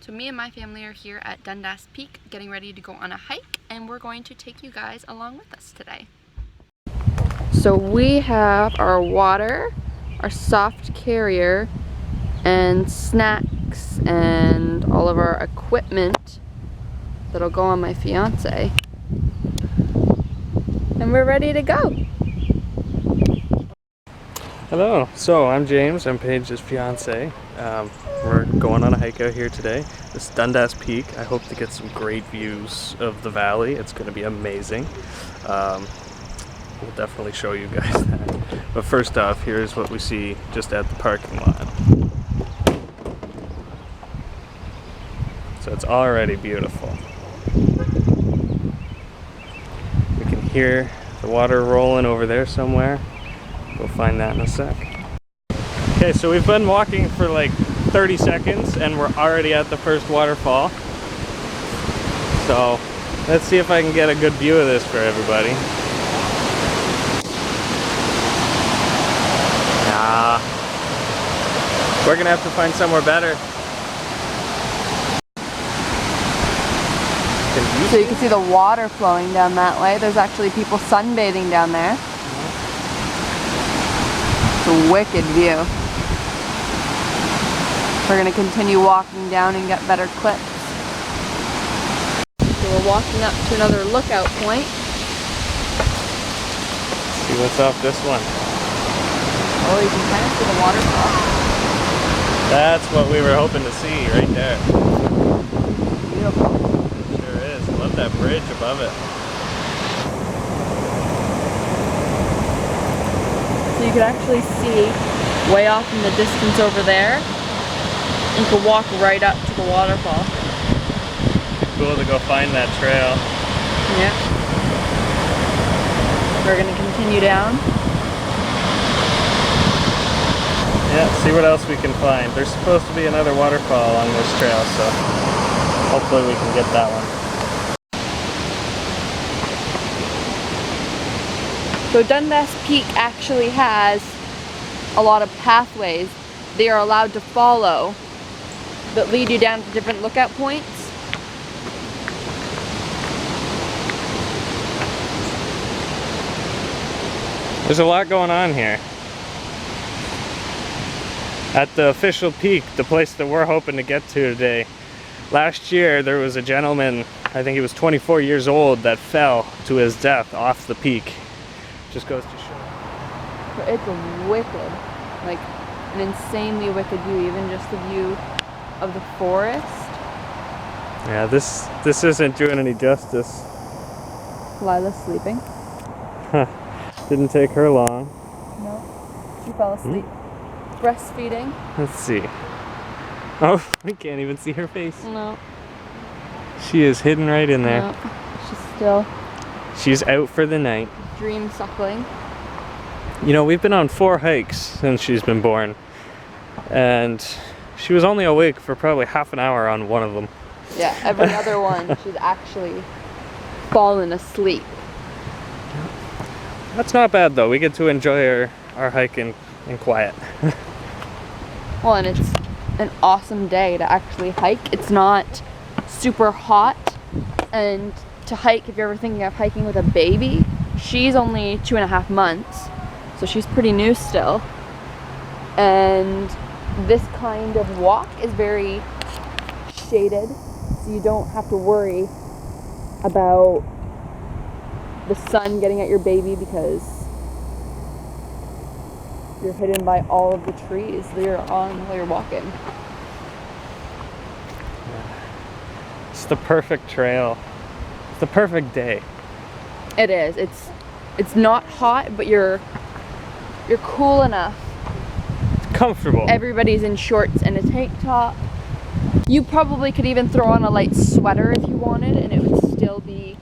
So me and my family are here at Dundas Peak getting ready to go on a hike, and we're going to take you guys along with us today. So we have our water, our soft carrier, and snacks, and all of our equipment that'll go on my fiance. And we're ready to go. Hello, so I'm James, I'm Paige's fiance. We're going on a hike out here today. This is Dundas Peak. I hope to get some great views of the valley. It's going to be amazing. We'll definitely show you guys that. But first off, here's what we see just at the parking lot. So it's already beautiful. We can hear the water rolling over there somewhere. We'll find that in a sec. Okay, so we've been walking for like 30 seconds and we're already at the first waterfall. So let's see if I can get a good view of this for everybody. Nah, we're gonna have to find somewhere better. So you can see the water flowing down that way. There's actually people sunbathing down there. It's a wicked view. We're going to continue walking down and get better clips. So we're walking up to another lookout point. Let's see what's off this one. Oh, you can kind of see the waterfall. That's what we were hoping to see right there. Beautiful. It sure is. I love that bridge above it. So you can actually see way off in the distance over there. You can walk right up to the waterfall. Cool to go find that trail. Yeah. We're going to continue down. Yeah, see what else we can find. There's supposed to be another waterfall along this trail, so hopefully we can get that one. So Dundas Peak actually has a lot of pathways they are allowed to follow that lead you down to different lookout points. There's a lot going on here. At the official peak, the place that we're hoping to get to today, last year there was a gentleman, I think he was 24 years old, that fell to his death off the peak. Just goes to show. So it's a wicked, like an insanely wicked view, even just the view of the forest. Yeah, this isn't doing any justice. Lila's sleeping. Didn't take her long. No, she fell asleep. Breastfeeding. Let's see. Oh, we can't even see her face. No. She is hidden right in there. No. She's out for the night. Dream suckling. You know, we've been on 4 hikes since she's been born. And she was only awake for probably half an hour on one of them. Yeah, every other one she's actually fallen asleep. That's not bad though. We get to enjoy our hike in quiet. Well, and it's an awesome day to actually hike. It's not super hot, and to hike, if you're ever thinking of hiking with a baby, she's only 2.5 months, so she's pretty new still. And this kind of walk is very shaded, so you don't have to worry about the sun getting at your baby because you're hidden by all of the trees that you're on while you're walking. It's the perfect trail. It's the perfect day. It is. It's not hot, but you're cool enough. It's comfortable. Everybody's in shorts and a tank top. You probably could even throw on a light sweater if you wanted, and it would still be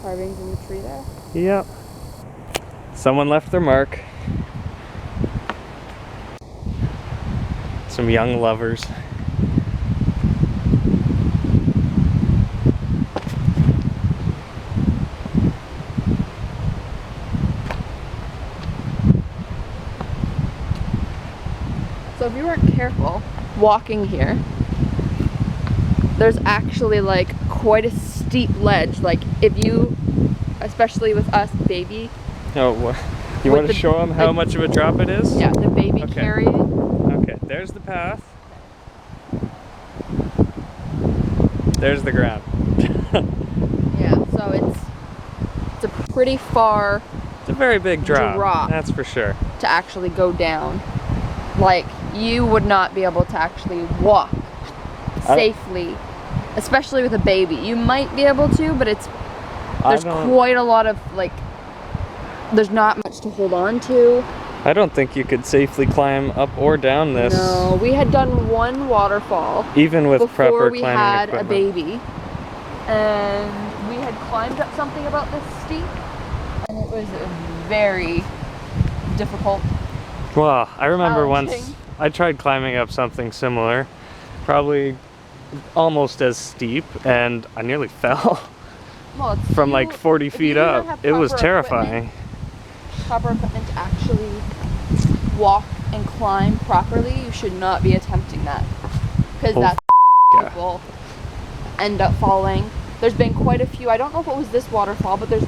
carvings in the tree there. Yep. Someone left their mark. Some young lovers. if you weren't careful walking here, there's actually like quite a steep ledge. Like if you, especially with us baby. Oh, you want to show them how much of a drop it is? Yeah, the baby carrying. Okay, there's the path. There's the ground. Yeah, so it's a pretty far. It's a very big drop. That's for sure. To actually go down. Like, you would not be able to actually walk safely, especially with a baby. You might be able to, but there's quite a lot of, like, there's not much to hold on to. I don't think you could safely climb up or down this. No, we had done one waterfall even with proper before we climbing had equipment. a baby, and we had climbed up something about this steep, and it was very difficult. Well, I remember challenging. once I tried climbing up something similar, probably almost as steep, and I nearly fell Well, from like 40 feet up. It was terrifying. Proper equipment to actually walk and climb properly, you should not be attempting that, because that's people end up falling. There's been quite a few. I don't know if it was this waterfall, but there's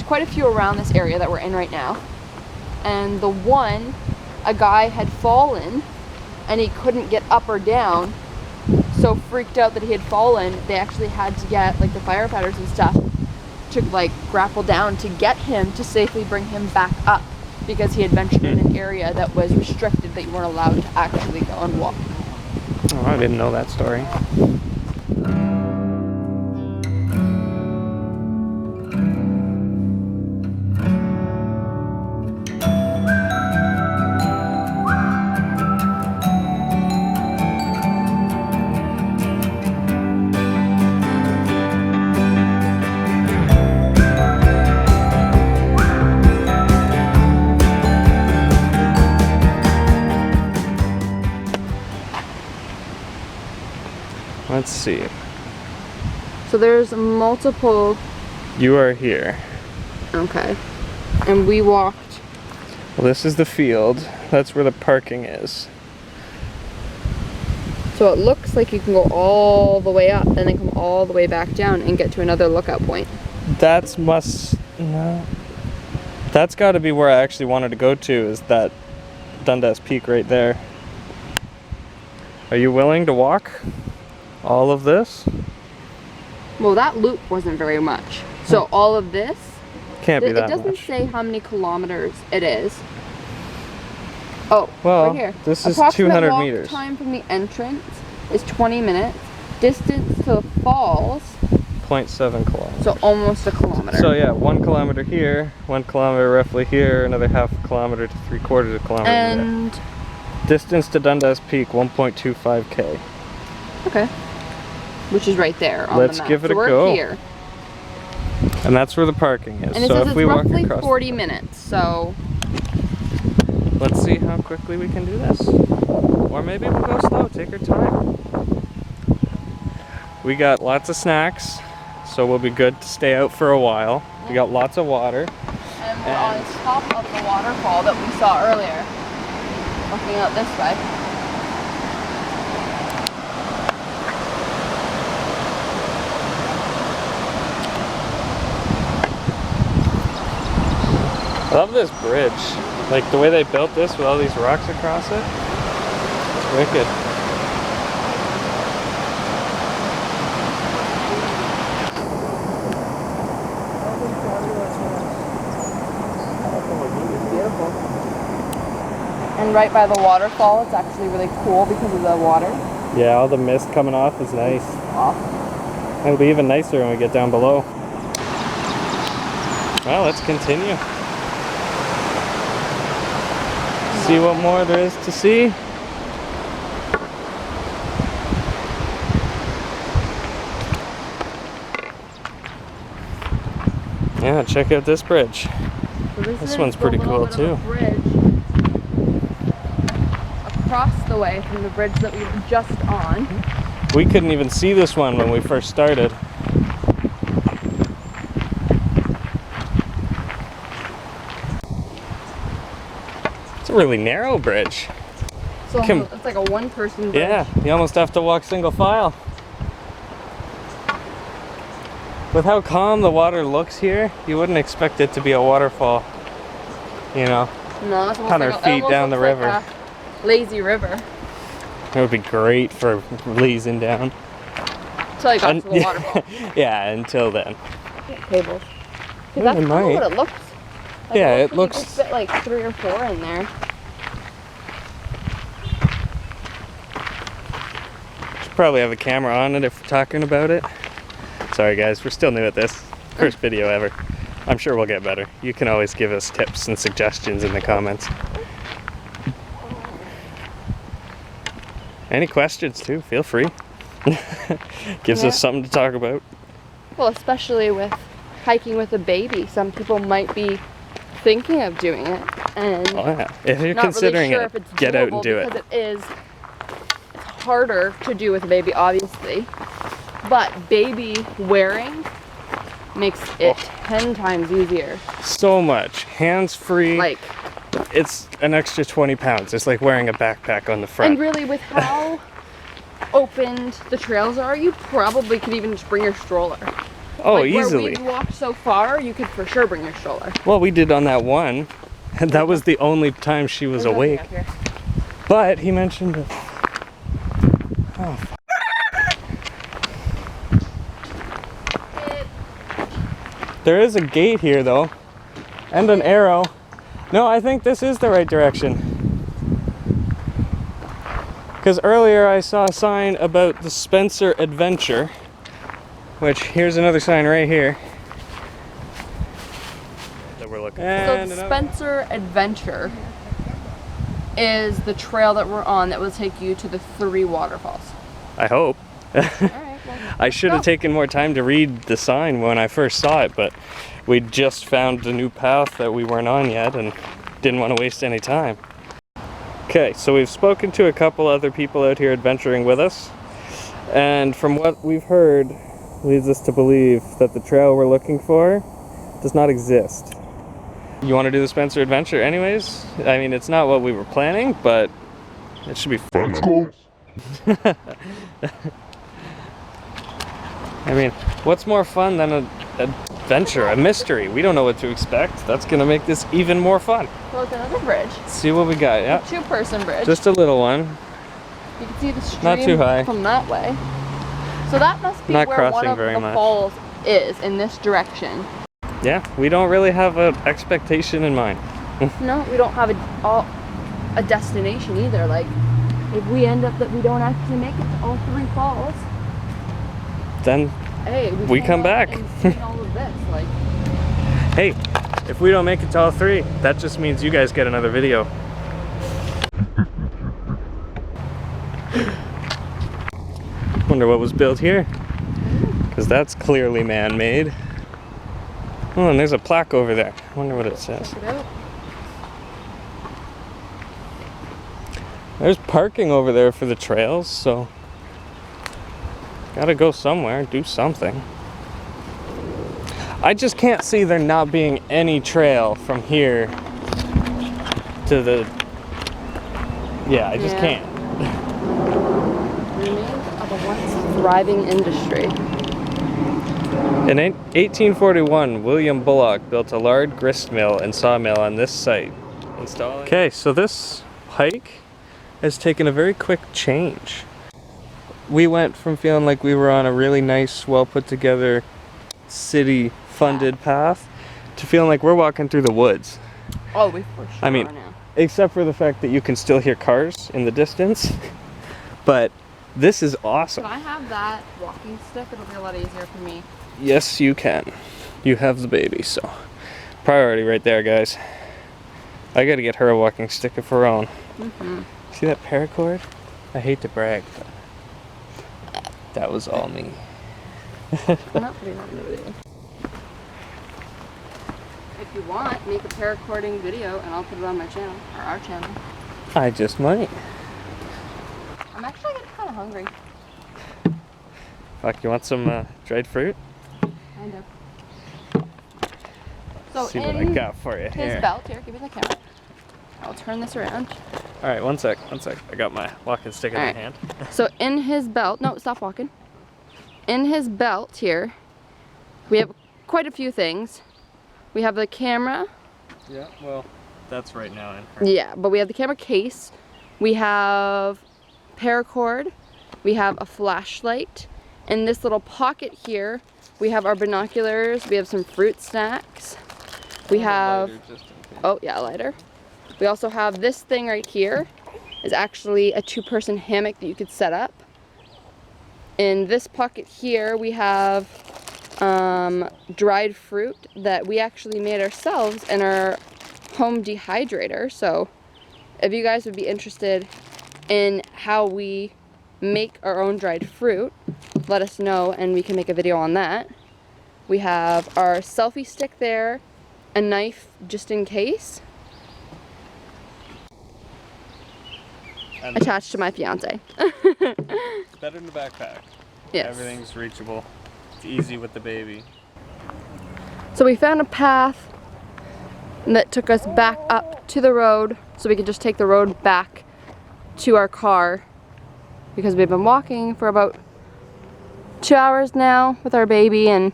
quite a few around this area that we're in right now. And the one, a guy had fallen and he couldn't get up or down, so freaked out that he had fallen, they actually had to get like the firefighters and stuff to like grapple down to get him to safely bring him back up, because he had ventured in an area that was restricted, that you weren't allowed to actually go and walk. Oh, I didn't know that story. Let's see. So there's multiple. You are here. Okay. And we walked. Well, this is the field. That's where the parking is. So it looks like you can go all the way up and then come all the way back down and get to another lookout point. No. That's got to be where I actually wanted to go to, is that Dundas Peak right there. Are you willing to walk all of this? Well, that loop wasn't very much. So all of this, can't be that much. It doesn't say how many kilometers it is. Oh, well, right here. This is Approximate 200 walk meters. Time from the entrance is 20 minutes. Distance to the falls, 0.7 kilometers. so almost a kilometer. So yeah, 1 kilometer here, 1 kilometer roughly here, another half a kilometer to 3/4 of a kilometer and there. Distance to Dundas Peak, 1.25k. Okay. Which is right there on Let's the map. give it so a we're go. Here. And that's where the parking is. And it so says if it's we walk roughly across 40 minutes, so let's see how quickly we can do this. Or maybe we'll go slow, take our time. We got lots of snacks, so we'll be good to stay out for a while. We got lots of water. And we're on top of the waterfall that we saw earlier. Looking out this way. I love this bridge. Like the way they built this with all these rocks across it. It's wicked. Beautiful. And right by the waterfall, it's actually really cool because of the water. Yeah, all the mist coming off is nice. Awesome. It'll be even nicer when we get down below. Well, let's continue. See what more there is to see. Yeah, check out this bridge. So This one's pretty cool too. Bridge across the way from the bridge that we were just on. We couldn't even see this one when we first started. It's a really narrow bridge. So Come- it's like a one-person bridge. Yeah, you almost have to walk single file. With how calm the water looks here, you wouldn't expect it to be a waterfall. You know, No, it's almost 100 like feet down the river. Like a lazy river. It would be great for lazing down. Until you got to the waterfall. Yeah, until then. Cables. Yeah, Because that's it kind of might. what it looks. Like Yeah, it like looks- You could fit like 3 or 4 in there. Should probably have a camera on it if we're talking about it. Sorry guys, we're still new at this. First video ever. I'm sure we'll get better. You can always give us tips and suggestions in the comments. Any questions too, feel free. Gives Yeah. us something to talk about. Well, especially with hiking with a baby. Some people might be thinking of doing it and Oh yeah, if you're not considering really sure it, if it's get out and doable do it. because it's harder to do with a baby, obviously. But baby wearing makes it 10 times easier. So much, hands-free. Like, It's an extra 20 pounds. It's like wearing a backpack on the front. and really with how opened the trails are, you probably could even just bring your stroller. Oh, like, easily. Where we've walked so far, you could for sure bring your stroller. Well, we did on that one, and that was the only time she was There's nothing awake. up here. But he mentioned it. Oh, f- there is a gate here though, and an arrow. No, I think this is the right direction. Because earlier I saw a sign about the Spencer Adventure, which here's another sign right here that we're looking for. So the Spencer Adventure is the trail that we're on that will take you to the 3 waterfalls. I hope. All right, well, I should have go. taken more time to read the sign when I first saw it, but we just found a new path that we weren't on yet and didn't want to waste any time. Okay, so we've spoken to a couple other people out here adventuring with us, and from what we've heard leads us to believe that the trail we're looking for does not exist. You want to do the Spencer Adventure anyways? I mean, it's not what we were planning, but it should be fun. Let's go. I mean, what's more fun than an adventure, a mystery? We don't know what to expect. That's gonna make this even more fun. Well, it's another bridge. Let's see what we got. Yeah, 2-person bridge. just a little one. You can see the stream Not too high. from that way. So that must be Not where one crossing of very the much. falls is, in this direction. Yeah, we don't really have an expectation in mind. No, we don't have a destination either. Like, if we end up that we don't actually make it to all 3 falls, Then, hey, We came come out back. and seen all of this. Like, hey, if we don't make it to all 3, that just means you guys get another video. Wonder what was built here, because that's clearly man-made. Oh, and there's a plaque over there. Wonder what it says. check it out. There's parking over there for the trails, so gotta go somewhere, do something. I just can't see there not being any trail from here to the... Yeah, I just Yeah. can't. Remains of a once thriving industry. In 1841, William Bullock built a large grist mill and sawmill on this site. Okay, so this hike has taken a very quick change. We went from feeling like we were on a really nice, well put together, city funded path to feeling like we're walking through the woods. Oh, we for sure I mean, are now. except for the fact that you can still hear cars in the distance. But this is awesome. Can I have that walking stick? It'll be a lot easier for me. Yes, you can. You have the baby, so priority right there, guys. I gotta get her a walking stick of her own. See that paracord? I hate to brag, but that was all me. I'm not putting that in the video. If you want, make a paracording video and I'll put it on my channel, or our channel. I just might. I'm actually getting kind of hungry. Fuck, you want some dried fruit? Kind of. So See what I in got for you his here. belt, here, give me the camera. I'll turn this around. All right, one sec. I got my walking stick in my All right. hand. So in his belt, no, stop walking. In his belt here, we have quite a few things. We have the camera. Yeah, well, that's right now in her. Yeah, but we have the camera case. We have paracord. We have a flashlight. In this little pocket here, we have our binoculars. We have some fruit snacks. We have, oh yeah, a lighter. We also have this thing right here. Is actually a 2-person hammock that you could set up. In this pocket here, we have dried fruit that we actually made ourselves in our home dehydrator. So if you guys would be interested in how we make our own dried fruit, let us know and we can make a video on that. We have our selfie stick there, a knife just in case, And attached to my fiance. it's better in the backpack. Yes. Everything's reachable. It's easy with the baby. So we found a path that took us back up to the road so we could just take the road back to our car because we've been walking for about 2 hours now with our baby and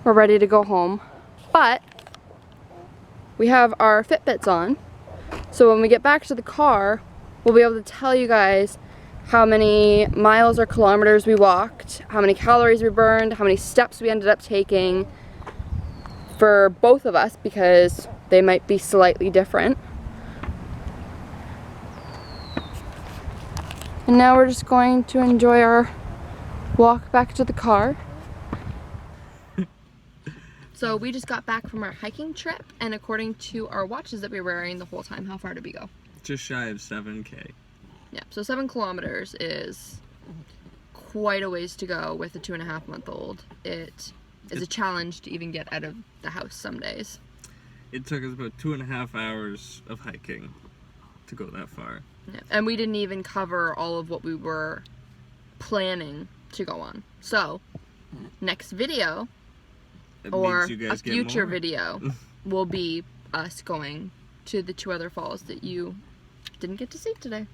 we're ready to go home. But we have our Fitbits on, so when we get back to the car, we'll be able to tell you guys how many miles or kilometers we walked, how many calories we burned, how many steps we ended up taking for both of us because they might be slightly different. And now we're just going to enjoy our walk back to the car. So we just got back from our hiking trip, and according to our watches that we were wearing the whole time, how far did we go? Just shy of 7K. Yeah, so 7 kilometers is quite a ways to go with a 2.5-month-old. It is a challenge to even get out of the house some days. It took us about 2.5 hours of hiking to go that far. Yeah. And we didn't even cover all of what we were planning to go on. So, next video, It or means you a guys get future more. video, will be us going to the 2 other falls that you didn't get to see today.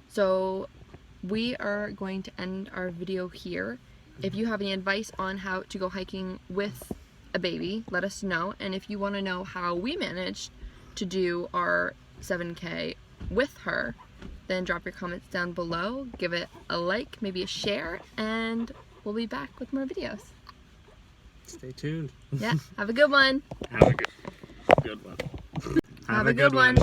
So we are going to end our video here. If you have any advice on how to go hiking with a baby, let us know. And if you want to know how we managed to do our 7K with her, then drop your comments down below, give it a like, maybe a share, and we'll be back with more videos. Stay tuned. Yeah, have a good one. Have a good one. Have a good one.